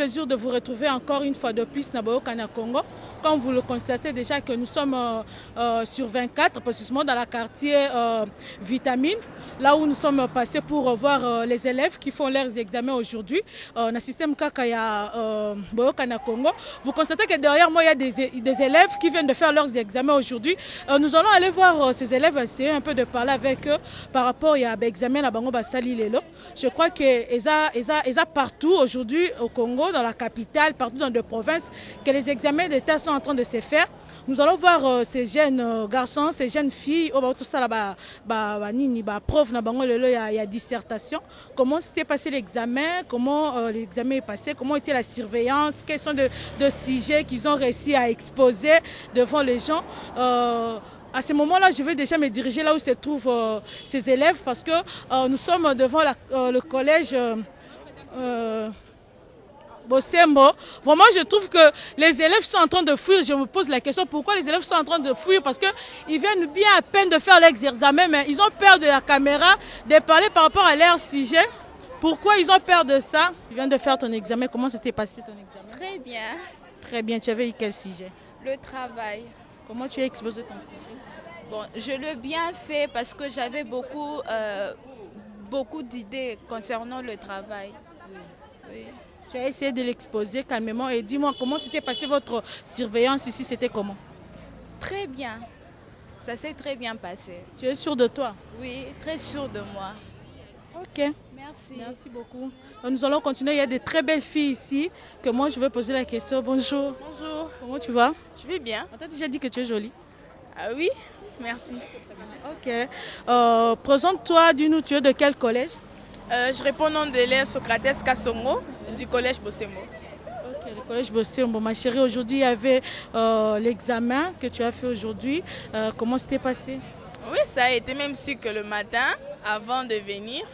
plaisir de vous retrouver encore une fois de plus à Boyokana Congo. Comme vous le constatez déjà que nous sommes sur 24, précisément dans la quartier Vitamine, là où nous sommes passés pour voir les élèves qui font leurs examens aujourd'hui. Dans le système Kakaya Boyokana Congo. Vous constatez que derrière moi, il y a des élèves qui viennent de faire leurs examens aujourd'hui. Nous allons aller voir ces élèves, essayer un peu de parler avec eux par rapport à l'examen à Bango Basali Lelo. Je crois qu'ils ont partout aujourd'hui au Congo, dans la capitale, partout dans les provinces, que les examens d'État sont en train de se faire. Nous allons voir ces jeunes garçons, ces jeunes filles, tout ça là, prof, il y a dissertation. Comment s'était passé l'examen, comment l'examen est passé, comment était la surveillance, quels sont de sujets qu'ils ont réussi à exposer devant les gens. À ce moment-là, je vais déjà me diriger là où se trouvent ces élèves parce que nous sommes devant le collège Bosembo. Vraiment, je trouve que les élèves sont en train de fuir. Je me pose la question, pourquoi les élèves sont en train de fuir? Parce qu'ils viennent bien à peine de faire l'examen, mais ils ont peur de la caméra, de parler par rapport à leur sujet. Pourquoi ils ont peur de ça? Tu viens de faire ton examen. Comment s'était passé ton examen? Très bien. Très bien. Tu avais eu quel sujet? Le travail. Comment tu as exposé ton sujet? Bon, je l'ai bien fait parce que j'avais beaucoup d'idées concernant le travail. Oui. Tu as essayé de l'exposer calmement et dis-moi comment s'était passé votre surveillance ici, c'était comment? Très bien. Ça s'est très bien passé. Tu es sûre de toi? Oui, très sûre de moi. Ok. Merci. Merci beaucoup. Nous allons continuer. Il y a de très belles filles ici que moi je vais poser la question. Bonjour. Bonjour. Comment tu vas? Je vais bien. On t'a déjà dit que tu es jolie. Ah oui, merci. Ok. Présente-toi, dis-nous, tu es de quel collège? Je réponds au nom de l'élève Socrates Kassongo du collège Bosembo. Ok, le collège Bosembo. Ma chérie, aujourd'hui il y avait l'examen que tu as fait aujourd'hui. Comment c'était passé? Oui, ça a été, même si que le matin, avant de venir,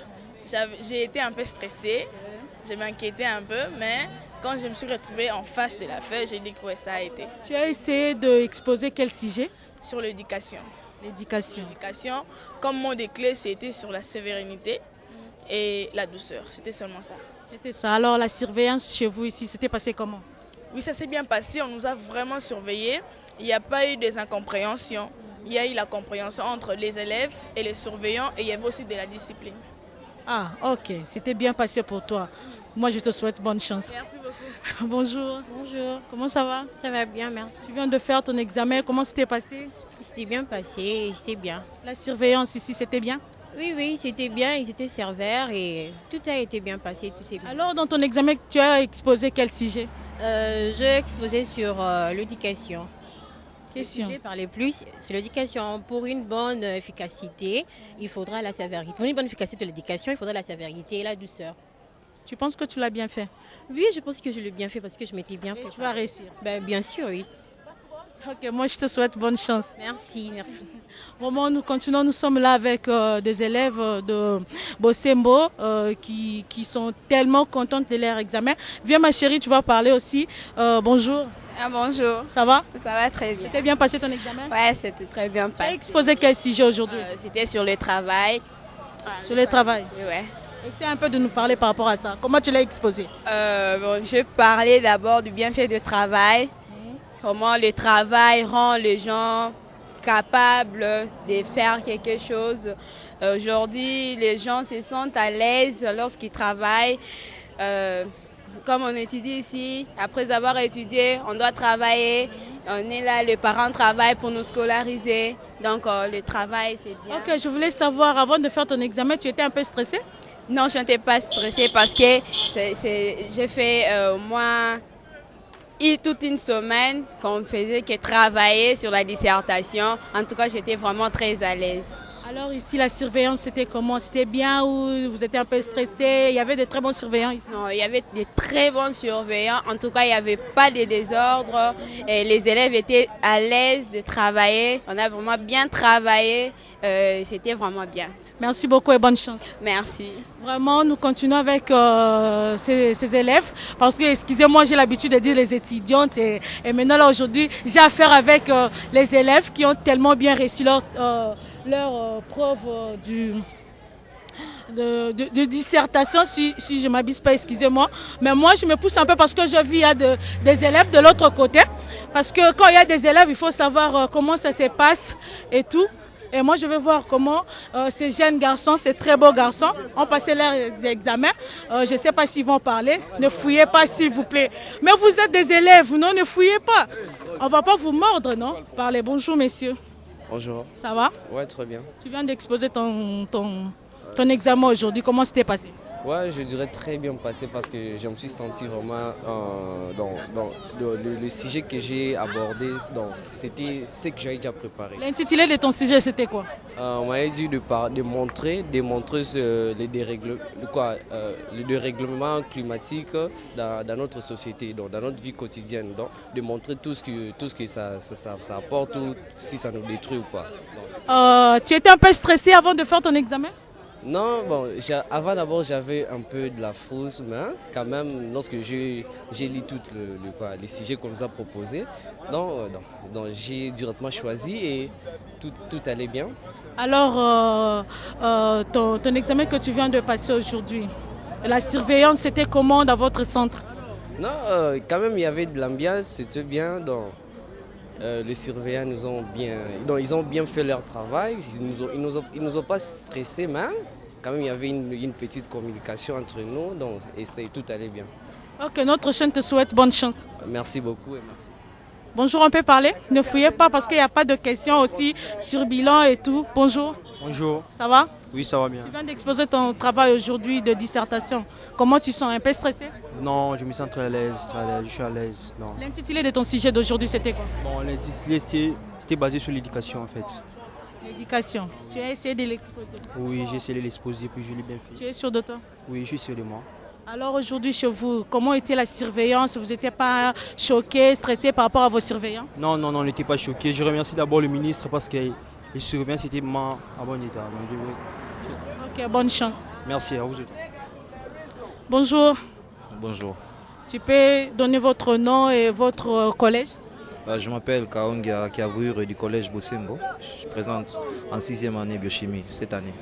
j'ai été un peu stressée. Je m'inquiétais un peu, mais quand je me suis retrouvée en face de la feuille, j'ai dit que ouais, ça a été. Tu as essayé d'exposer quel sujet? Sur l'éducation. L'éducation. L'éducation, comme mot de clé, c'était sur la sérénité et la douceur. C'était seulement ça. C'était ça. Alors la surveillance chez vous ici, c'était passé comment? Oui, ça s'est bien passé. On nous a vraiment surveillés. Il n'y a pas eu des incompréhensions. Il y a eu la compréhension entre les élèves et les surveillants et il y avait aussi de la discipline. Ah, ok. C'était bien passé pour toi. Moi, je te souhaite bonne chance. Merci beaucoup. Bonjour. Bonjour. Comment ça va? Ça va bien, merci. Tu viens de faire ton examen. Comment c'était passé? C'était bien passé, c'était bien. La surveillance ici, c'était bien? Oui, c'était bien. Ils étaient sévères et tout a été bien passé, tout est bien. Alors, dans ton examen, tu as exposé quel sujet? J'ai exposé sur l'éducation. Question. Je parlais plus sur l'éducation. Pour une bonne efficacité, il faudra la sévérité. Pour une bonne efficacité de l'éducation, il faudra la sévérité et la douceur. Tu penses que tu l'as bien fait? Oui, je pense que je l'ai bien fait parce que je m'étais bien préparée. Tu vas réussir? Bien sûr, oui. Ok, moi je te souhaite bonne chance. Merci. Vraiment, nous continuons, nous sommes là avec des élèves de Bosembo qui sont tellement contentes de leur examen. Viens ma chérie, tu vas parler aussi. Bonjour. Ah, bonjour. Ça va? Ça va très bien. C'était bien passé ton examen? Ouais, c'était très bien Tu as passé. exposé quel sujet aujourd'hui? C'était sur le travail. Sur le travail. Ouais. Essaie un peu de nous parler par rapport à ça. Comment tu l'as exposé? Je parlais d'abord du bienfait du travail. Comment le travail rend les gens capables de faire quelque chose. Aujourd'hui, les gens se sentent à l'aise lorsqu'ils travaillent. Comme on étudie ici, après avoir étudié, on doit travailler. On est là, les parents travaillent pour nous scolariser. Donc le travail, c'est bien. Ok, je voulais savoir, avant de faire ton examen, tu étais un peu stressée? Non, je n'étais pas stressée parce que j'ai fait toute une semaine qu'on faisait que travailler sur la dissertation. En tout cas, j'étais vraiment très à l'aise. Alors ici, la surveillance, c'était comment? C'était bien ou vous étiez un peu stressé? Il y avait de très bons surveillants ici? Non, il y avait de très bons surveillants. En tout cas, il n'y avait pas de désordre. Et les élèves étaient à l'aise de travailler. On a vraiment bien travaillé. C'était vraiment bien. Merci beaucoup et bonne chance. Merci. Vraiment, nous continuons avec ces élèves parce que, excusez-moi, j'ai l'habitude de dire les étudiantes et maintenant, là, aujourd'hui, j'ai affaire avec les élèves qui ont tellement bien réussi leur preuve de dissertation, si je ne m'abuse pas, excusez-moi. Mais moi, je me pousse un peu parce que je vis, il y a des élèves de l'autre côté. Parce que quand il y a des élèves, il faut savoir comment ça se passe et tout. Et moi, je vais voir comment ces jeunes garçons, ces très beaux garçons, ont passé leurs examens. Je ne sais pas s'ils vont parler. Ne fouillez pas, s'il vous plaît. Mais vous êtes des élèves, non? Ne fouillez pas. On ne va pas vous mordre, non? Parlez. Bonjour, messieurs. Bonjour. Ça va? Ouais, très bien. Tu viens d'exposer ton examen aujourd'hui. Comment c'était passé? Ouais, je dirais très bien passé parce que je me suis senti vraiment dans le sujet que j'ai abordé. C'était ce que j'avais déjà préparé. L'intitulé de ton sujet, c'était quoi? On m'avait dit de montrer le dérèglement climatique dans notre société, dans notre vie quotidienne. Donc, de montrer tout ce que ça apporte, ou si ça nous détruit ou pas. Tu étais un peu stressé avant de faire ton examen? Non, bon, avant d'abord j'avais un peu de la frousse, mais quand même lorsque j'ai lu tous les sujets qu'on nous a proposés, donc j'ai directement choisi et tout allait bien. Alors, ton examen que tu viens de passer aujourd'hui, la surveillance, c'était comment dans votre centre? Non, quand même il y avait de l'ambiance, c'était bien. Donc, les surveillants ils ont bien fait leur travail, ils nous ont pas stressés, mais quand même il y avait une petite communication entre nous, donc tout allait bien. Ok, notre chaîne te souhaite bonne chance. Merci beaucoup et merci. Bonjour, on peut parler? Ne fouillez pas parce qu'il n'y a pas de questions aussi turbulentes et tout. Bonjour. Bonjour. Ça va? Oui, ça va bien. Tu viens d'exposer ton travail aujourd'hui de dissertation. Comment tu sens? Un peu stressé? Non, je me sens très à l'aise, je suis à l'aise. Non. L'intitulé de ton sujet d'aujourd'hui, c'était quoi? Bon, l'intitulé, c'était basé sur l'éducation en fait. L'éducation. Tu as essayé de l'exposer? Oui, j'ai essayé de l'exposer, puis je l'ai bien fait. Tu es sûr de toi? Oui, je suis sûr de moi. Alors aujourd'hui chez vous, comment était la surveillance? Vous n'étiez pas choqué, stressé par rapport à vos surveillants? Non, on n'était pas choqués. Je remercie d'abord le ministre parce que les surveillants étaient à bon état. Donc, Ok, bonne chance. merci à vous. Bonjour. Bonjour. Tu peux donner votre nom et votre collège? Je m'appelle Kaonga Kiavouir du collège Bosembo. Je présente en 6e année biochimie cette année.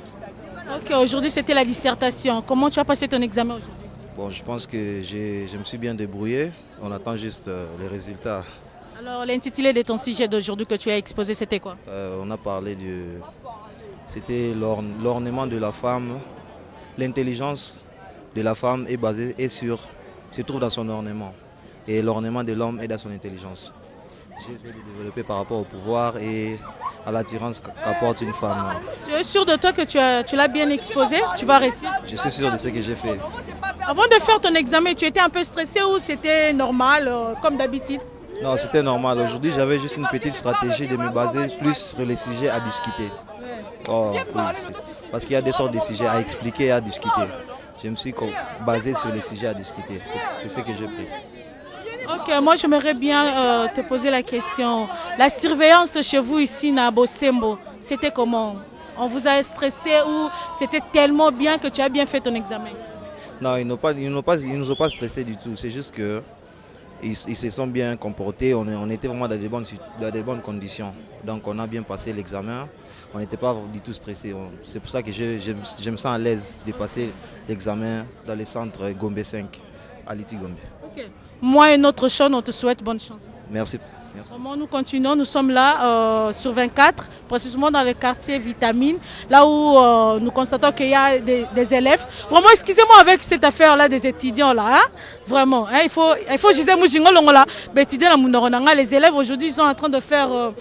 Ok, aujourd'hui c'était la dissertation. Comment tu as passé ton examen aujourd'hui? Bon, je pense que je me suis bien débrouillé. On attend juste les résultats. Alors l'intitulé de ton sujet d'aujourd'hui que tu as exposé, c'était quoi? On a parlé c'était l'ornement de la femme. L'intelligence de la femme se trouve dans son ornement. Et l'ornement de l'homme est dans son intelligence. J'ai essayé de développer par rapport au pouvoir et à l'attirance qu'apporte une femme. Tu es sûr de toi que tu l'as bien exposé? Tu vas réussir? Je suis sûr de ce que j'ai fait. Avant de faire ton examen, tu étais un peu stressé ou c'était normal, comme d'habitude? Non, c'était normal. Aujourd'hui, j'avais juste une petite stratégie de me baser plus sur les sujets à discuter. Oh, oui, parce qu'il y a des sortes de sujets à expliquer et à discuter. Je me suis basé sur les sujets à discuter. C'est ce que j'ai pris. Ok, moi j'aimerais bien te poser la question. La surveillance chez vous ici à Bosembo, c'était comment? On vous a stressé ou c'était tellement bien que tu as bien fait ton examen? Non, ils ne nous ont pas stressés du tout. C'est juste qu'ils se sont bien comportés. On était vraiment dans des bonnes conditions. Donc on a bien passé l'examen. On n'était pas du tout stressés. C'est pour ça que je me sens à l'aise de passer l'examen dans le centre Gombe 5 à Liti Gombe. Ok. Moi et notre chaîne, on te souhaite bonne chance. Merci. Merci. Vraiment, nous continuons, nous sommes là sur 24, précisément dans le quartier Vitamine, là où nous constatons qu'il y a des élèves. Vraiment, excusez-moi avec cette affaire-là des étudiants là, hein? Vraiment. Hein, il faut les élèves aujourd'hui, ils sont en train de faire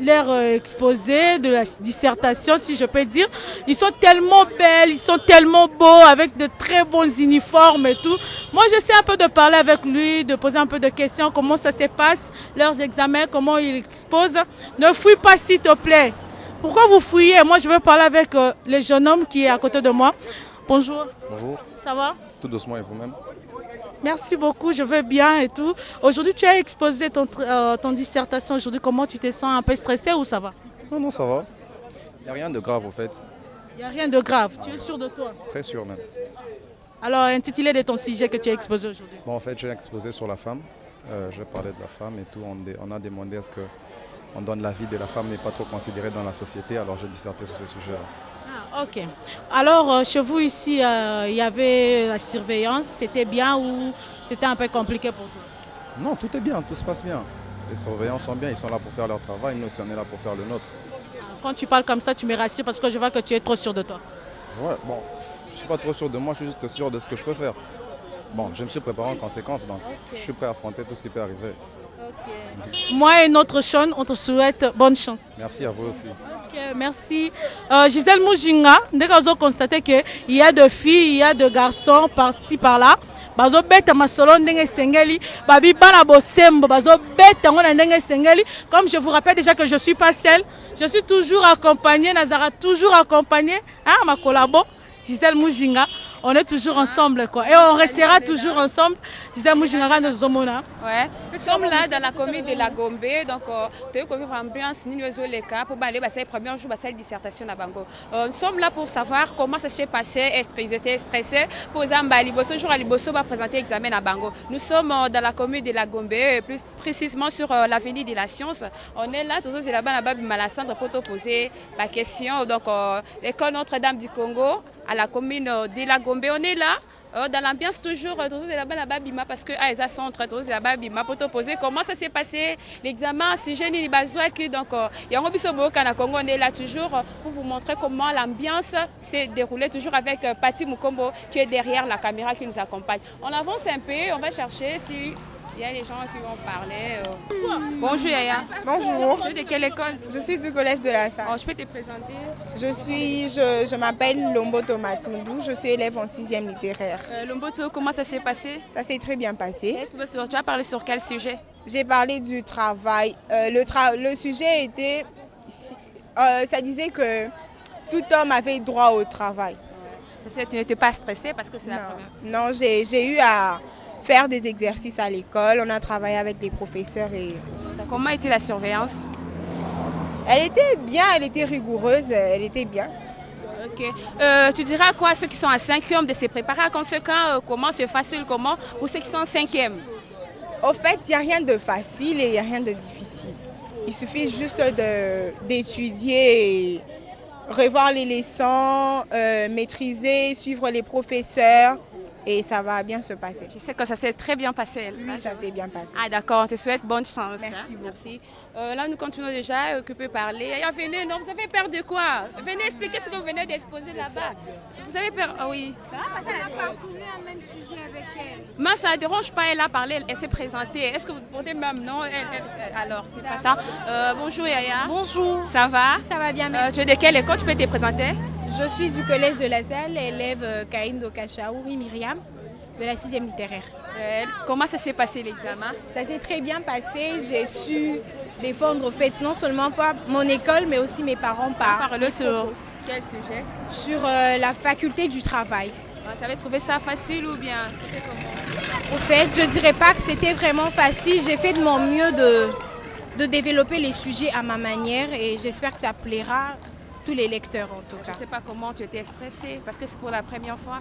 leur exposé de la dissertation, si je peux dire. Ils sont tellement belles, ils sont tellement beaux, avec de très bons uniformes et tout. Moi, j'essaie un peu de parler avec lui, de poser un peu de questions, comment ça se passe, leurs examens, comment ils exposent. Ne fouille pas, s'il te plaît. Pourquoi vous fouillez? Moi, je veux parler avec le jeune homme qui est à côté de moi. Bonjour. Bonjour. Ça va? Tout doucement et vous-même? Merci beaucoup, je vais bien et tout. Aujourd'hui, tu as exposé ton dissertation. Aujourd'hui, comment tu te sens? Un peu stressé ou ça va? Non, ça va. Il n'y a rien de grave au fait. Il n'y a rien de grave. Tu es sûr de toi? Très sûr même. Alors, intitulé de ton sujet que tu as exposé aujourd'hui? Bon, en fait, j'ai exposé sur la femme. Je parlais de la femme et tout. On a demandé à ce qu'on donne la vie de la femme n'est pas trop considérée dans la société. Alors, j'ai disserté sur ces sujets-là. Ok. Alors, chez vous ici, il y avait la surveillance. C'était bien ou c'était un peu compliqué pour toi? Non, tout est bien, tout se passe bien. Les surveillants sont bien, ils sont là pour faire leur travail, nous aussi on est là pour faire le nôtre. Quand tu parles comme ça, tu me rassures parce que je vois que tu es trop sûr de toi. Ouais, bon, je suis pas trop sûr de moi, je suis juste sûr de ce que je peux faire. Bon, je me suis préparé en conséquence, donc je suis prêt à affronter tout ce qui peut arriver. Moi et notre Sean, on te souhaite bonne chance. Merci à vous aussi. Ok, merci. Gisèle Moujinga, ndenge ozo constater que il y a de filles, il y a de garçons par-ci par-là. Bazo beta masolo ndenge sengeli, babi bana bosembo bazo beta ngona ndenge sengeli. Comme je vous rappelle déjà que je suis pas seule, je suis toujours accompagnée, Nazara toujours accompagnée, hein, ma collabo, Gisèle Moujinga. On est toujours ensemble quoi. Et on restera toujours ensemble. Gisèle Moujinga de Zomona. Ouais. Nous sommes là dans la commune de la Gombe, donc tu as vivre ambiance ni nous les cas pour aller passer le premier jour passer dissertation à Bango. Nous sommes là pour savoir comment ça s'est passé, est-ce qu'ils étaient stressés pour Zambali. Ce jour à Liboso va présenter l'examen à Bango. Nous sommes dans la commune de la Gombe, plus précisément sur l'avenue de la Science. On est là, toujours c'est là-bas Malassandre pour te poser la question. Donc l'école Notre-Dame du Congo à la commune de la Gombe, on est là. Dans l'ambiance toujours c'est là-bas Bima parce que Aïsa Centre c'est là-bas Bima pour te poser comment ça s'est passé l'examen si jeune il bazouak donc il y a un biso boka na Congo on est là toujours pour vous montrer comment l'ambiance s'est déroulée toujours avec Pati Mukombo qui est derrière la caméra qui nous accompagne. On avance un peu, on va chercher si il y a des gens qui vont parler. Bonjour Yaya. Bonjour. Tu es de quelle école? Je suis du collège de la Salle. Je peux te présenter? Je m'appelle Lomboto Matundu, je suis élève en 6e littéraire. Lomboto, comment ça s'est passé? Ça s'est très bien passé. Tu as parlé sur quel sujet? J'ai parlé du travail. Le sujet était, ça disait que tout homme avait droit au travail. Tu n'étais pas stressée parce que c'est la première? Non, j'ai eu à faire des exercices à l'école, on a travaillé avec les professeurs. Comment était la surveillance? Elle était bien, elle était rigoureuse, elle était bien. Ok. Tu diras quoi à ceux qui sont en 5e de se préparer à conséquent? Comment c'est facile, comment pour ceux qui sont en 5e? Au fait, il n'y a rien de facile et il n'y a rien de difficile. Il suffit juste d'étudier, revoir les leçons, maîtriser, suivre les professeurs. Et ça va bien se passer. Je sais que ça s'est très bien passé. Oui, ça s'est bien passé. Ah d'accord, on te souhaite bonne chance. Merci beaucoup. Merci. Là, nous continuons déjà, que peut parler. Venez, non, vous avez peur de quoi? Venez expliquer ce que vous venez d'exposer là-bas. Vous avez peur? Ah oui. Ça va parce qu'elle a parcouru un même sujet avec elle. Mais ça ne dérange pas, elle a parlé, elle s'est présentée. Est-ce que vous portez même? Non, alors, c'est pas ça. Bonjour Yaya. Bonjour. Ça va? Ça va bien, merci. Tu es de quelle école? Tu peux te présenter? Je suis du collège de la Salle, élève Kaïndo Kachaouri Myriam de la 6e littéraire. Comment ça s'est passé l'examen? Ça s'est très bien passé. J'ai su défendre au fait non seulement pas mon école mais aussi mes parents par. Parle sur quel sujet? Sur la faculté du travail. Tu avais trouvé ça facile ou bien c'était comment? Au fait, je ne dirais pas que c'était vraiment facile. J'ai fait de mon mieux de développer les sujets à ma manière et j'espère que ça plaira tous les lecteurs en tout cas. Je ne sais pas comment tu étais stressée parce que c'est pour la première fois.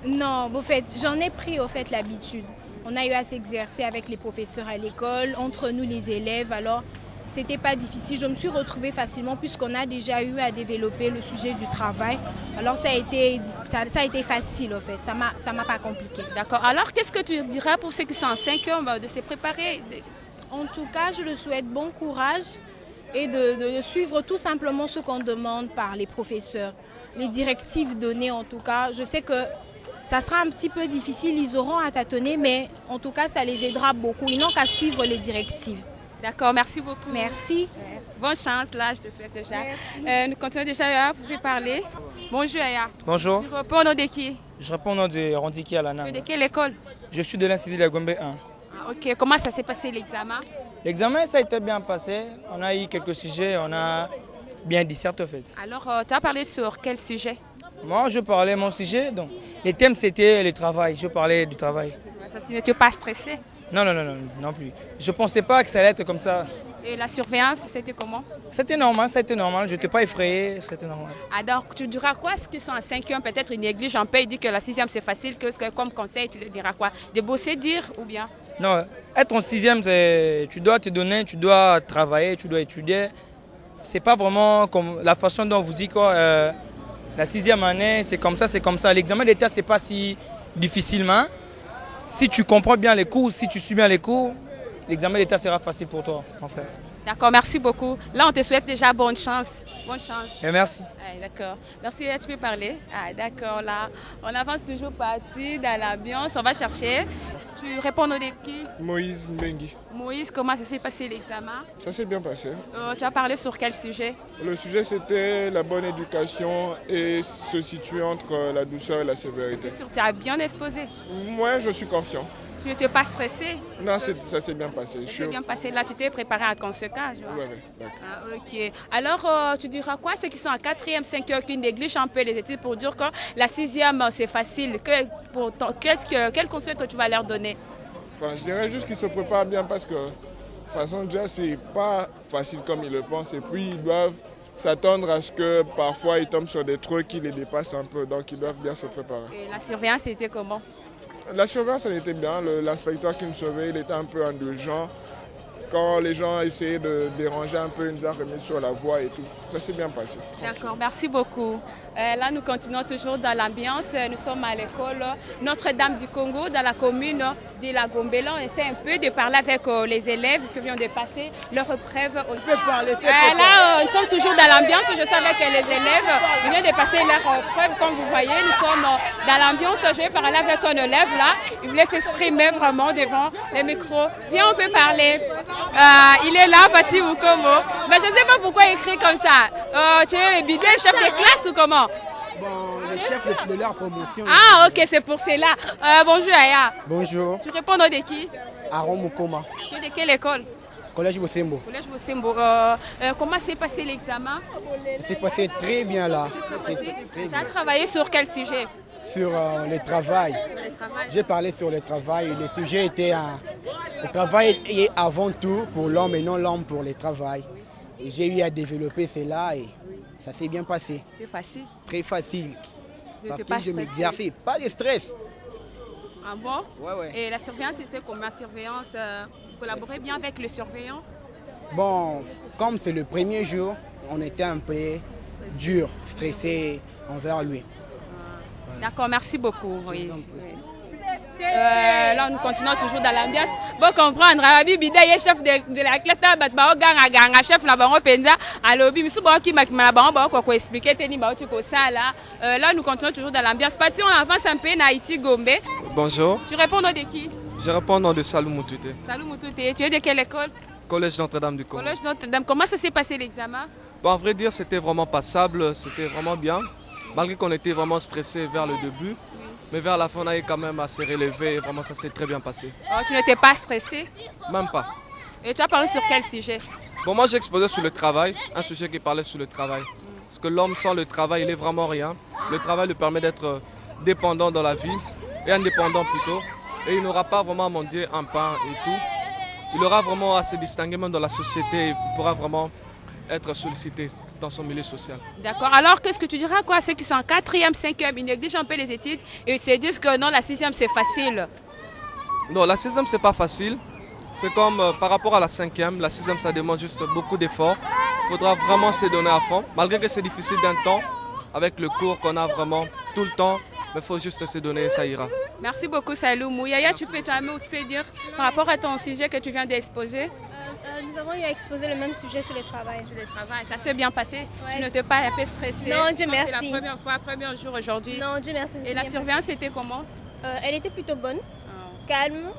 Non, au fait, j'en ai pris au fait l'habitude. On a eu à s'exercer avec les professeurs à l'école, entre nous les élèves, alors c'était pas difficile. Je me suis retrouvée facilement puisqu'on a déjà eu à développer le sujet du travail. Alors ça a été facile au fait, ça m'a pas compliqué. D'accord, alors qu'est-ce que tu dirais pour ceux qui sont en 5e de se préparer? En tout cas, je leur souhaite bon courage et de suivre tout simplement ce qu'on demande par les professeurs. Les directives données en tout cas, je sais que ça sera un petit peu difficile, ils auront à tâtonner, mais en tout cas ça les aidera beaucoup. Ils n'ont qu'à suivre les directives. D'accord, merci beaucoup. Merci. Bonne chance, là je te souhaite déjà. Nous continuons déjà, vous pouvez parler. Bonjour Aya. Bonjour. Tu réponds au nom de qui? Je réponds au nom de Rondiki Alana. Tu es de quelle école? Je suis de l'Institut de la Gombe 1. Ok, comment ça s'est passé l'examen? L'examen, ça a été bien passé. On a eu quelques sujets, on a bien disserté en fait. Alors, tu as parlé sur quel sujet? Moi, je parlais mon sujet. Donc, les thèmes, c'était le travail. Je parlais du travail. Tu n'étais pas stressé? Non plus. Je ne pensais pas que ça allait être comme ça. Et la surveillance, c'était comment? C'était normal. Je n'étais pas effrayé, c'était normal. Alors, tu diras quoi? Ceux qui sont en 5e, peut-être ils négligent un peu, ils disent que la 6e c'est facile, que comme conseil, tu leur diras quoi? De bosser, dire ou bien? Non, être en 6e, tu dois te donner, tu dois travailler, tu dois étudier. C'est pas vraiment comme la façon dont vous dites quoi. La 6e année, c'est comme ça. L'examen d'État, ce n'est pas si difficilement. Si tu comprends bien les cours, si tu suis bien les cours, l'examen d'État sera facile pour toi, mon frère. D'accord, merci beaucoup. Là, on te souhaite déjà bonne chance. Bonne chance. Et merci. D'accord. Merci, tu peux parler. D'accord, là, on avance toujours parti dans l'ambiance. On va chercher. Tu réponds au défi. Moïse Mbengi. Moïse, comment ça s'est passé l'examen? Ça s'est bien passé. Tu as parlé sur quel sujet? Le sujet, c'était la bonne éducation et se situer entre la douceur et la sévérité. C'est sûr, tu as bien exposé. Moi, je suis confiant. Tu n'étais pas stressé? Non, ça s'est bien passé. Ça s'est bien passé. Là, tu t'es préparé à conséquence. Oui, d'accord. Ok. Alors, tu diras quoi ceux qui sont en 4e, 5e, qui négligent un peu les études pour dire que la 6e, c'est facile? Quel conseil que tu vas leur donner? Enfin, je dirais juste qu'ils se préparent bien parce que, de toute façon, déjà, c'est pas facile comme ils le pensent. Et puis, ils doivent s'attendre à ce que parfois, ils tombent sur des trucs qui les dépassent un peu. Donc, ils doivent bien se préparer. Et la surveillance, c'était comment? La surveillance, elle était bien. L'inspecteur qui nous surveillait, il était un peu indulgent. Quand les gens essayaient de déranger un peu, il nous a remis sur la voie et tout. Ça s'est bien passé. D'accord, merci beaucoup. Là, nous continuons toujours dans l'ambiance. Nous sommes à l'école Notre-Dame du Congo, dans la commune de la Gombela. On essaie un peu de parler avec les élèves qui viennent de passer leur épreuve. Là, nous sommes toujours dans l'ambiance. Je sais avec les élèves, ils viennent de passer leur épreuve. Comme vous voyez, nous sommes dans l'ambiance. Je vais parler avec un élève là. Il voulait s'exprimer vraiment devant les micros. Viens, on peut parler. Il est là, Pati Mukomo. Mais je ne sais pas pourquoi il écrit comme ça. Tu es le bidé, le chef de classe ou comment? Bon, le chef de leur promotion. Ah, ok, c'est pour cela. Bonjour, Aya. Bonjour. Tu réponds au nom de qui? Aaron Mukoma. Tu es de quelle école? Collège Bosembo. Collège Bosembo. Comment s'est passé l'examen? Ça s'est passé très bien là. Tu as travaillé sur quel sujet? Sur le travail. J'ai parlé sur le travail. Le sujet était le travail est avant tout pour l'homme et non l'homme pour le travail. Et j'ai eu à développer cela et ça s'est bien passé. C'était facile? Très facile. Parce que je m'exerçais, pas de stress. Ah bon? Ouais. Et la surveillance, c'était comment? Surveillance, collaborer bien avec le surveillant? Bon, comme c'est le premier jour, on était un peu dur, stressé envers lui. D'accord, merci beaucoup. Oui. Là, nous continuons toujours dans l'ambiance. Pour comprendre, Rabi Bida est chef de la classe, chef là, nous continuons toujours dans l'ambiance. Parti, on avance un peu dans Haïti Gombe. Bonjour. Tu réponds au nom de qui? Je réponds au nom de Salou Moutouté. Salou Moutouté. Tu es de quelle école? Collège Notre-Dame du Congo. Collège Notre-Dame. Comment ça s'est passé l'examen? Bon, à vrai dire, c'était vraiment passable, c'était vraiment bien. Malgré qu'on était vraiment stressé vers le début, mais vers la fin, on a eu quand même assez relevé et vraiment ça s'est très bien passé. Oh, tu n'étais pas stressé? Même pas. Et tu as parlé sur quel sujet? Bon, moi j'ai exposé sur le travail, un sujet qui parlait sur le travail. Parce que l'homme sans le travail, il n'est vraiment rien. Le travail lui permet d'être dépendant dans la vie, et indépendant plutôt. Et il n'aura pas vraiment à mendier un pain et tout. Il aura vraiment à se distinguer même dans la société, il pourra vraiment être sollicité dans son milieu social. D'accord. Alors, qu'est-ce que tu diras quoi à ceux qui sont en 4e, 5e, ils négligent un peu les études et ils se disent que non, la 6e, c'est facile? Non, la 6e, c'est pas facile. C'est comme par rapport à la 5e, la 6e, ça demande juste beaucoup d'efforts. Il faudra vraiment se donner à fond. Malgré que c'est difficile d'un temps, avec le cours qu'on a vraiment tout le temps, mais il faut juste se donner et ça ira. Merci beaucoup, Salou Mouyaya. Tu peux dire par rapport à ton sujet que tu viens d'exposer? Nous avons eu à exposer le même sujet sur le travail. Sur le travail. Ça s'est bien passé? Ouais. Tu n'étais pas un peu stressée? Non, Dieu merci. C'est la première fois, premier jour aujourd'hui? Non, Dieu merci. Et la surveillance, c'était comment? Elle était plutôt bonne, calme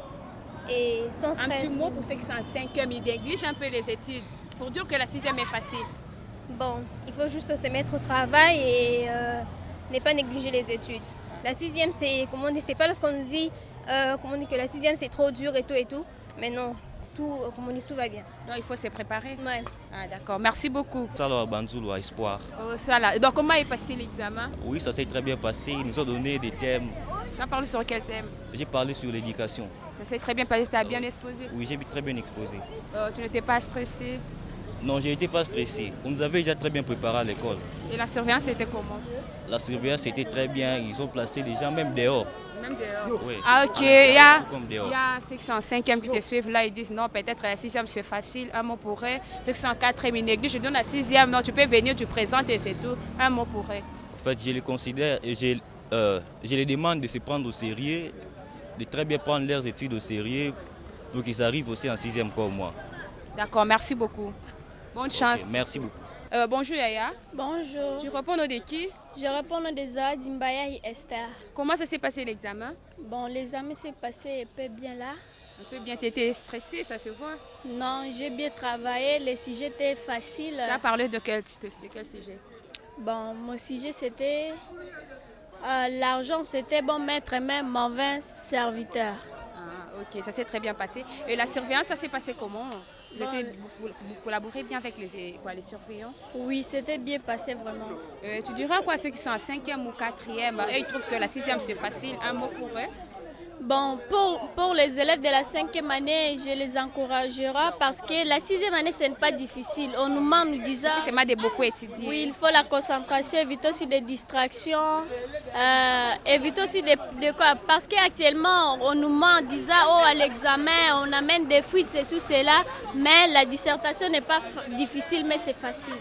et sans stress. Un petit mot pour ceux qui sont en 5e, ils négligent un peu les études pour dire que la 6e est facile. Bon, il faut juste se mettre au travail et ne pas négliger les études. La 6e, c'est pas lorsqu'on nous dit que la 6e c'est trop dur et tout, mais non. Tout va bien. Donc il faut se préparer. Ouais. Ah, d'accord, merci beaucoup. Salwa Banzoulou à Espoir. Donc comment est passé l'examen? Oui, ça s'est très bien passé. Ils nous ont donné des thèmes. Tu as parlé sur quel thème? J'ai parlé sur l'éducation. Ça s'est très bien passé, tu as bien exposé? Oui, j'ai très bien exposé. Tu n'étais pas stressé? Non, je n'étais pas stressé. On nous avait déjà très bien préparé à l'école. Et la surveillance, c'était comment? La surveillance, était très bien. Ils ont placé les gens même dehors. Même dehors? Oui. Ah, ok. Il y a ceux qui sont en 5e qui te suivent là, ils disent non, peut-être la 6e c'est facile, un mot pour eux. Ceux qui sont en 4e, ils négligent, je donne la 6e, non, tu peux venir, tu présentes et c'est tout. Un mot pour eux. En fait, je les considère et je les demande de se prendre au sérieux, de très bien prendre leurs études au sérieux pour qu'ils arrivent aussi en 6e comme moi. D'accord, merci beaucoup. Bonne chance. Et merci beaucoup. Bonjour Yaya. Bonjour. Tu réponds au nom de qui? Je réponds au nom de Zahra Dimbaya et Esther. Comment ça s'est passé l'examen? Bon, l'examen s'est passé un peu bien là. Un peu bien, tu étais stressée, ça se voit? Non, j'ai bien travaillé, les sujets étaient faciles. Tu as parlé de quel sujet? Bon, mon sujet c'était l'argent, c'était bon maître et même mauvais serviteur. Ah, ok, ça s'est très bien passé. Et la surveillance, ça s'est passé comment? Vous collaborez bien avec les surveillants? Oui, c'était bien passé vraiment. Tu dirais quoi à ceux qui sont en 5e ou 4e? Et ils trouvent que la 6e c'est facile, un mot pour eux? Bon, pour les élèves de la 5e année, je les encouragerai parce que la 6e année, ce n'est pas difficile. On nous ment, nous disant... C'est mal de beaucoup étudier. Oui, il faut la concentration, éviter aussi des distractions, éviter aussi de quoi. Parce qu'actuellement, on nous ment en disant, oh, à l'examen, on amène des fuites, c'est tout cela. Mais la dissertation n'est pas difficile, mais c'est facile.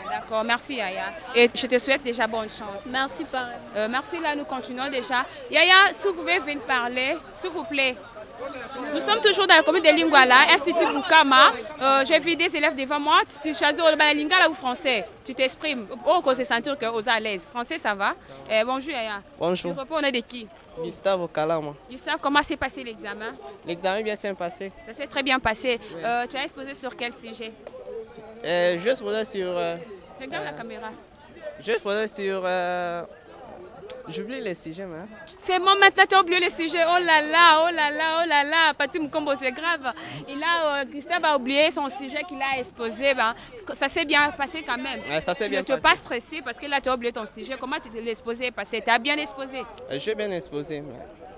D'accord, merci Yaya. Et je te souhaite déjà bonne chance. Merci pareil. Merci, là nous continuons déjà. Yaya, si vous pouvez venir parler, s'il vous plaît. Nous sommes toujours dans la commune de Lingala, Institut Bukama. J'ai vu des élèves devant moi. Tu choisis Lingala ou français? Tu t'exprimes. On peut se sentir aux à l'aise. Français, ça va? Bonjour Yaya. Bonjour. Tu réponds de qui? Gustave Okalama. Gustave, comment s'est passé l'examen? L'examen bien s'est passé. Ça s'est très bien passé. Oui. Tu as exposé sur quel sujet? Je exposé sur... Regarde la caméra. Je exposé sur... J'oublie les sujets, mais... C'est bon, maintenant tu as oublié les sujets. Oh là là, oh là là, oh là là. Pati Mukombo, c'est grave. Et là, Christophe a oublié son sujet qu'il a exposé. Ben, ça s'est bien passé quand même. Ouais, ça s'est bien passé. Tu n'es pas stressé parce que là, tu as oublié ton sujet. Comment tu l'as exposé? Parce que tu as bien exposé. J'ai bien exposé.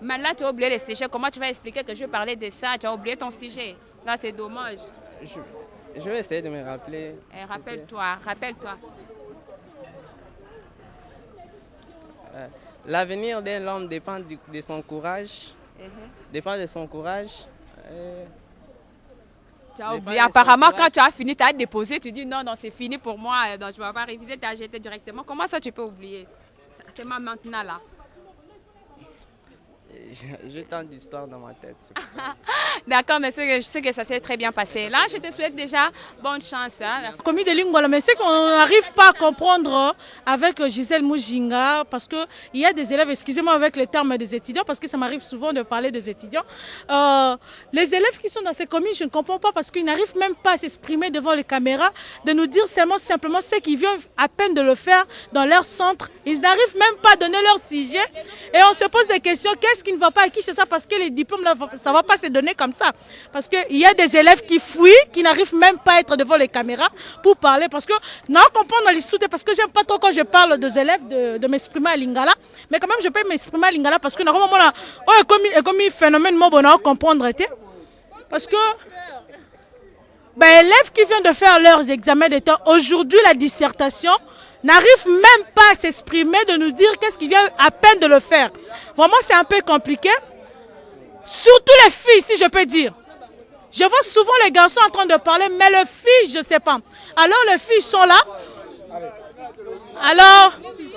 Mais là, tu as oublié les sujets. Comment tu vas expliquer que je vais parler de ça? Tu as oublié ton sujet. Là, c'est dommage. Je vais essayer de me rappeler. Rappelle-toi. L'avenir d'un homme dépend de son courage. Dépend de son courage. Tu as oublié. Apparemment, quand tu as fini, tu as déposé, tu dis non, c'est fini pour moi, donc je ne vais pas réviser, tu as jeté directement. Comment ça tu peux oublier? C'est maintenant là. J'ai tant d'histoires dans ma tête. D'accord, mais je sais que ça s'est très bien passé. Là, je te souhaite déjà bonne chance. Hein. Merci. Commis de Lingala, mais c'est qu'on n'arrive pas à comprendre avec Gisèle Moujinga, parce qu'il y a des élèves, excusez-moi avec le terme des étudiants, parce que ça m'arrive souvent de parler des étudiants. Les élèves qui sont dans ces communes, je ne comprends pas, parce qu'ils n'arrivent même pas à s'exprimer devant les caméras, de nous dire simplement ce qu'ils viennent à peine de le faire dans leur centre. Ils n'arrivent même pas à donner leur sujet. Et on se pose des questions, qu'est-ce qui ne va pas, à qui c'est ça? Parce que les diplômes, ça ne va pas se donner comme ça. Parce qu'il y a des élèves qui fuient, qui n'arrivent même pas à être devant les caméras pour parler. Parce que, non, comprendre les soutes, parce que j'aime pas trop quand je parle des élèves de m'exprimer à Lingala. Mais quand même, je peux m'exprimer à Lingala parce que, normalement, là, comme un phénomène, moi, bon, comprendre. Parce que, élèves qui viennent de faire leurs examens d'État, aujourd'hui, la dissertation, n'arrivent même pas à s'exprimer, de nous dire qu'est-ce qui vient à peine de le faire. Vraiment, c'est un peu compliqué. Surtout les filles, si je peux dire. Je vois souvent les garçons en train de parler, mais les filles, je ne sais pas. Alors, les filles sont là. Alors,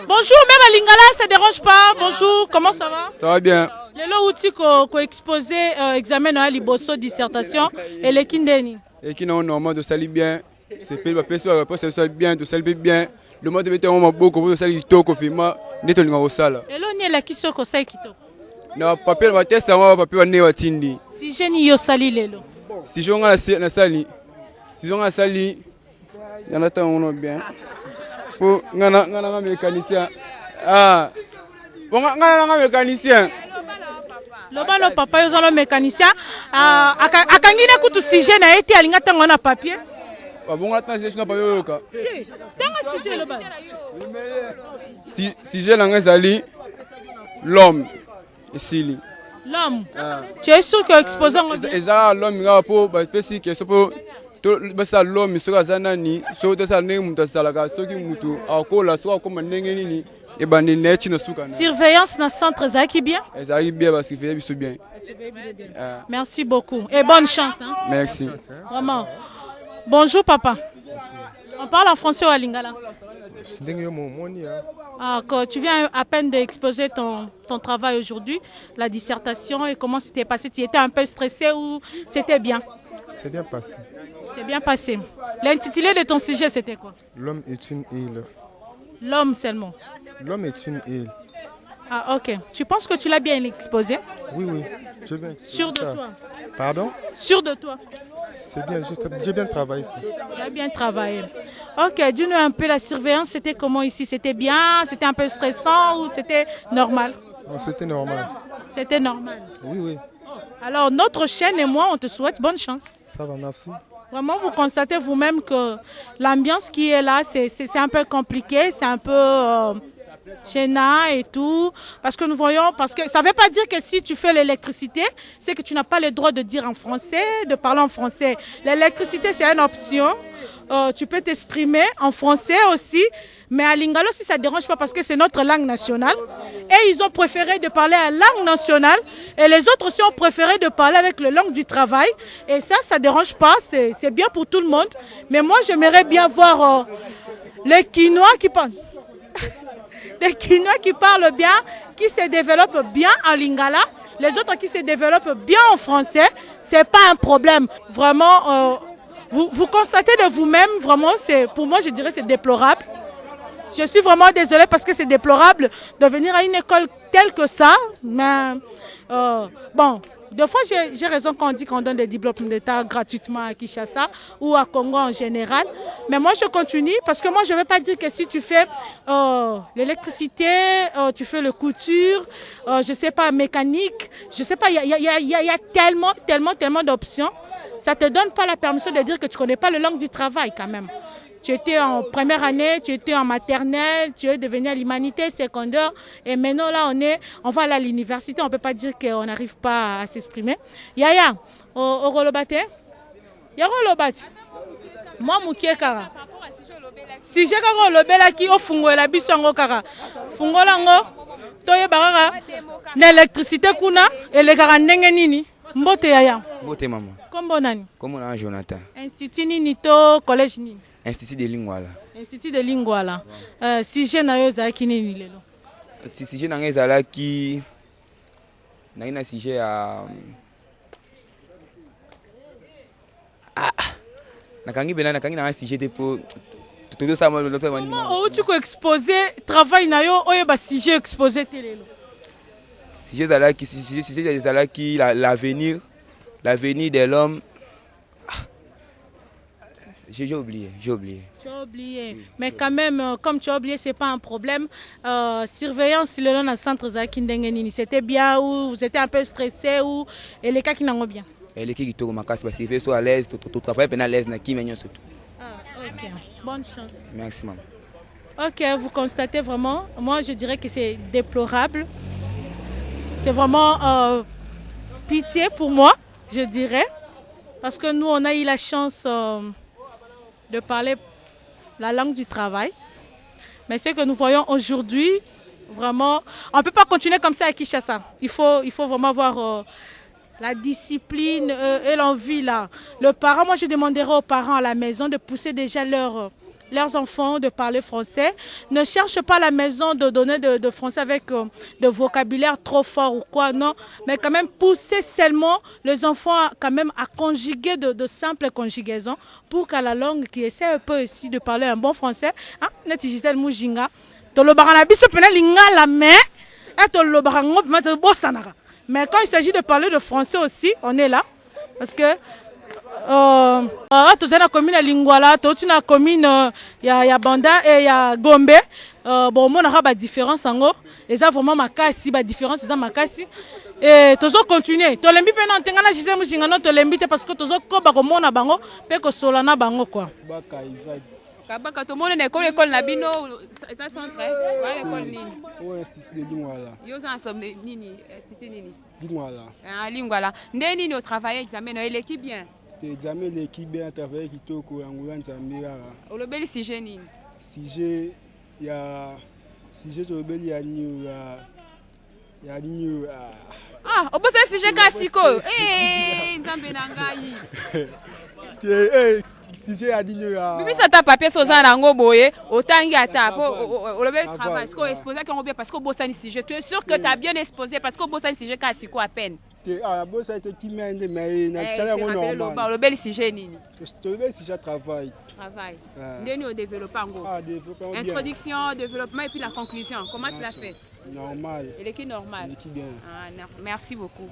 bonjour, même à Lingala, ça ne dérange pas. Bonjour, comment ça va? Ça va bien. Le lot outil qu'on exposé examen à Liboso, dissertation, et les kindeni. Et qui n'ont normalement de salir bien. C'est pas de salir bien, de salir bien. Le monde devait être beaucoup de salir tout confirmé. N'est-ce pas au sala? Et là, on est là qui sont comme ça qui to. Na papier wa test wa papier wa ne wa tindi. Si je n'y yo sali lelo. Si je na sali. Si je na sali. Yana ta on bien. Pour ngana mécanicien. Ah. Bon ngana mécanicien. Loba lo papa yo zalo mécanicien. Akangina kutu sujet na eti alinga tango na papier. Bon attends, je suis na papier yoka. Tango sujet loba. Si je na ngazali l'homme. Ici. L'homme. Tu es sûr que exposant l'homme il a pour parce que c'est pour l'homme sera zanani so de ça ne muta salaka so ki mutu akola so akoma ndenge nini e bandi neti na suka. Surveillance dans centre zaki bien? Zaki bien parce qu'il fait biso bien. Merci beaucoup et bonne chance hein. Merci. Vraiment. Bonjour papa. On parle en français ou à lingala? Tu viens à peine d'exposer ton travail aujourd'hui, la dissertation, et comment c'était passé? Tu étais un peu stressé ou c'était bien? C'est bien passé. C'est bien passé. L'intitulé de ton sujet, c'était quoi? L'homme est une île. L'homme seulement? L'homme est une île. Ah, ok. Tu penses que tu l'as bien exposé? Oui, oui. J'ai bien exposé. Sûr de ça. toi? Pardon? Sûr de toi? C'est bien, j'ai bien travaillé ici. Tu as bien travaillé. Ok, dis-nous un peu, la surveillance, c'était comment ici? C'était bien? C'était un peu stressant ou c'était normal? Non, c'était normal. C'était normal? Oui, oui. Alors, notre chaîne et moi, on te souhaite bonne chance. Ça va, merci. Vraiment, vous constatez vous-même que l'ambiance qui est là, c'est un peu compliqué, c'est un peu gênant et tout. Parce que nous voyons, parce que ça ne veut pas dire que si tu fais l'électricité, c'est que tu n'as pas le droit de dire en français, de parler en français. L'électricité, c'est une option. Tu peux t'exprimer en français aussi. Mais à lingala aussi, ça ne dérange pas parce que c'est notre langue nationale. Et ils ont préféré de parler à la langue nationale. Et les autres aussi ont préféré de parler avec la langue du travail. Et ça ne dérange pas. C'est bien pour tout le monde. Mais moi, j'aimerais bien voir les Quinois qui parlent. Les Quinois qui parlent bien, qui se développent bien en lingala. Les autres qui se développent bien en français. Ce n'est pas un problème. Vraiment, vous constatez de vous-même, vraiment, pour moi, je dirais que c'est déplorable. Je suis vraiment désolée parce que c'est déplorable de venir à une école telle que ça. Mais bon, des fois j'ai raison quand on dit qu'on donne des diplômes d'État gratuitement à Kinshasa ou à Congo en général. Mais moi je continue parce que moi je ne vais pas dire que si tu fais l'électricité, tu fais le couture, je ne sais pas, mécanique, je ne sais pas, il y a tellement d'options. Ça ne te donne pas la permission de dire que tu ne connais pas la langue du travail quand même. Tu étais en première année, tu étais en maternelle, tu es devenu à l'humanité secondaire. Et maintenant, là, on va à l'université. On ne peut pas dire qu'on n'arrive pas à s'exprimer. Yaya, au Rolobate? Yaya Rolobate? Moi, Moukie Kara. Si j'ai un Rolobela qui est au Fungo et la Bissongo Kara. Fungo Lango, Toye Barara, l'électricité Kuna et les Garandengue Nini. Mbote Yaya. Mbote maman. Kombo nani? Kombo na Jonathan. Institut Nini to collège Nini? Institut de Lingwala. Institut de Lingwala. Sujet na yo ezalaki nini lelo? Sujet na ngai ezalaki na sujet ya nakangi na sujet te po todo ça mo tu ko exposer travail na yo oyo ba sujet exposé te lelo. Sujet ezalaki l'avenir de l'homme. J'ai oublié. Tu as oublié. Mais quand même, comme tu as oublié, ce n'est pas un problème. Surveillance, le long dans le centre Zakindengenini, c'était bien ou vous étiez un peu stressé ou et les cas qui n'ont bien? Et les cas qui tournent ma casse parce qu'ils sont à l'aise, tout travail à l'aise, qui mène surtout. Ah, ok. Bonne chance. Merci, maman. Ok, vous constatez vraiment, moi je dirais que c'est déplorable. C'est vraiment pitié pour moi, je dirais. Parce que nous, on a eu la chance de parler la langue du travail. Mais ce que nous voyons aujourd'hui, vraiment, on ne peut pas continuer comme ça à Kinshasa. Il faut vraiment avoir la discipline et l'envie là. Moi je demanderais aux parents à la maison de pousser déjà leurs enfants de parler français. Ne cherche pas à la maison de donner de français avec de vocabulaire trop fort ou quoi, non. Mais quand même pousser seulement les enfants quand même à conjuguer de simples conjugaisons pour qu'à la langue qui essaie un peu aussi de parler un bon français, hein, Neti Gisèle Moujinga, mais quand il s'agit de parler de français aussi, on est là. Parce que tu es la commune à Lingwala, tu es la commune ya Banda et ya Gombe. Bon, on a une différence en haut. Et ça vraiment ma casse, la différence c'est ma casse. Et tu vas continuer. Tu l'embis pendant que tu as Gisèle Moujinga, non tu l'embis parce que tu vas comme na bango, pe ko solana bango quoi. Kabaka to mona na école na bino ça centre ba école nini o institut de Lingwala yo za ensemble nini institut nini Lingwala Lingwala nde nini au travail examen et l'équipe bien examen l'équipe bien travailler kitoko yangola nzambira olobeli sujet nini sujet to lobeli ya new obosa sujet kasiko nzambe na ngai sujet à dire. Bibi ça t'a papier sur ça nango boye, autant y a ta le même travail, ce qu'on exposé qu'on bien parce que bossa ni sujet. Tu es sûr que tu as bien exposé parce que bossa ni sujet quand c'est quoi à peine. Ah bossa était qui m'a mais na salaire normal. Le bel sujet nini. Le bel sujet travail. Travail. Ndeni au développement ngo. Ah développement bien. Introduction, développement et puis la conclusion. Comment tu l'as fait? Normal. Il est qui normal? Il est qui bien. Ah, merci beaucoup.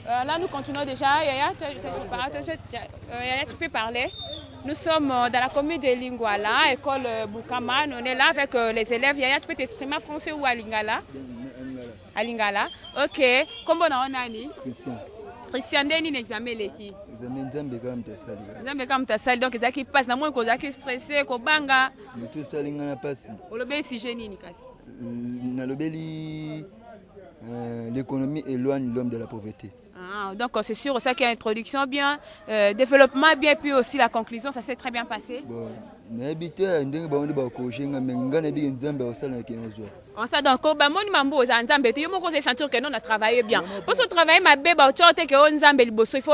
Là nous continuons déjà. Yaya, tu peux parler. Nous sommes dans la commune de Lingala, école Boukama. On est là avec les élèves. Yaya, tu peux t'exprimer en français ou à Lingala? À Lingala. Ok. Comment on a dit? Christian. Christian, Deni l'examen l'équipe. L'examen Nzambe comme ta salle. Nzambe comme ta salle. Donc, ils passe. Dans moins qu'on qui stressé, qu'on banga. Mais tout ça, il n'y a pas si. On le bet si génie, Nikas. L'économie éloigne l'homme de la pauvreté. Ah, donc c'est sûr ça qu'il y a introduction bien, développement bien, puis aussi la conclusion, ça s'est très bien passé. Bon, n'habitez à un bon de coaching, mais on a bien Nzambe au salon qui est on ça donc ba moni mambo za Nzambe tu yemo ko se sentir que nous on a travaillé bien. Parce que travailler ma bébé au tchote que Nzambe liboso, il faut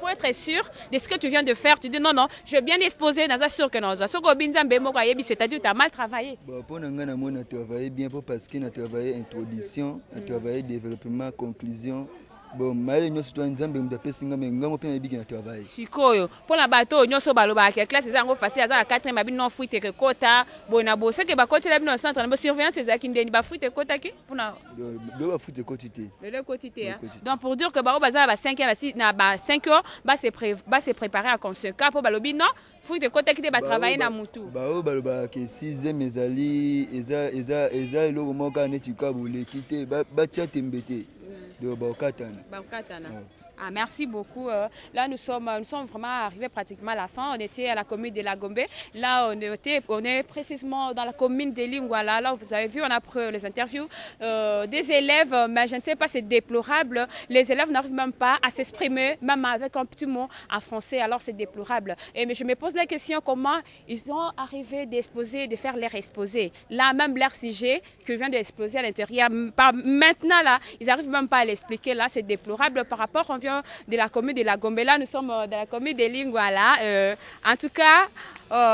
être sûr de ce que tu viens de faire. Tu dis non je vais bien exposer dans ça sûr que non. Ce que Nzambe mo ko yebi c'est-à-dire tu as mal travaillé. Bon pour ngana mo na travailler bien parce qu'il a travaillé introduction, a travaillé développement, conclusion. Bon, mais nous sommes Nzambe mdapesi ngame ngamo pe na bigi na travail. Sikoyo, pour la bateau nyoso baloba ke classe za ngo facile za la 4e mabi non fuite que kota, bona bo ce que ba kota la bi no centre na surveillance ces akindeni ba fuite kota ki pour na do ba fuite quotité. Le quotité. Donc pour dire que ba baza ba 5e ba 6 na ba 5 heures ba se préparer à conséquent pour balobi non fuite kota ki te ba travailler na mutu. Ba o baloba ke 6e ezali eza lo mo ka neti ka bo l'équité ba tia tembete. Ah, merci beaucoup. Là, nous sommes vraiment arrivés pratiquement à la fin. On était à la commune de la Gombe. Là, on est précisément dans la commune de Lingala. Là, vous avez vu, on a pris les interviews des élèves, mais je ne sais pas, c'est déplorable. Les élèves n'arrivent même pas à s'exprimer, même avec un petit mot en français. Alors, c'est déplorable. Mais je me pose la question, comment ils ont arrivé d'exposer, de faire leur exposé. Là, même leur sujet qui vient d'exploser à l'intérieur. Maintenant, là, ils n'arrivent même pas à l'expliquer. Là, c'est déplorable par rapport, on vient de la commune de la Gombe. Là, nous sommes dans la commune de Lingala. En tout cas,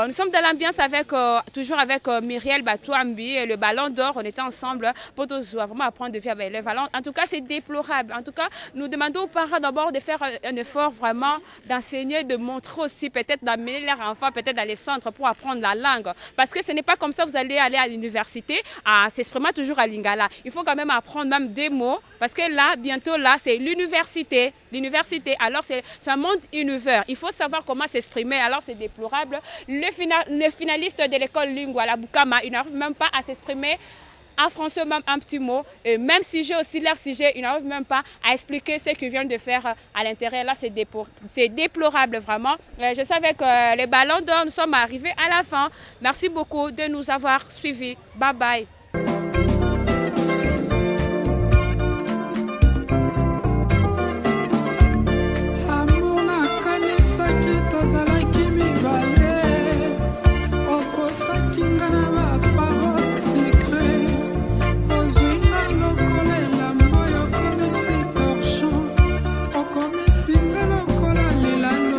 nous sommes dans l'ambiance avec toujours avec Myriel Batouambi et le Ballon d'Or. On était ensemble pour tous vraiment apprendre de vivre avec les ballons. En tout cas, c'est déplorable. En tout cas, nous demandons aux parents d'abord de faire un effort vraiment d'enseigner, de montrer aussi, peut-être d'amener leurs enfants peut-être dans les centres pour apprendre la langue. Parce que ce n'est pas comme ça que vous allez aller à l'université à s'exprimer toujours à Lingala. Il faut quand même apprendre même des mots. Parce que là, bientôt, là, c'est l'université. L'université, alors c'est un monde univers. Il faut savoir comment s'exprimer. Alors c'est déplorable. Les finalistes de l'école Lingala Boukama, ils n'arrivent même pas à s'exprimer en français, même un petit mot. Et même si j'ai aussi leur sujet, ils n'arrivent même pas à expliquer ce qu'ils viennent de faire à l'intérieur. Là, c'est déplorable vraiment. Je sais avec les Ballons d'Or, nous sommes arrivés à la fin. Merci beaucoup de nous avoir suivis. Bye bye.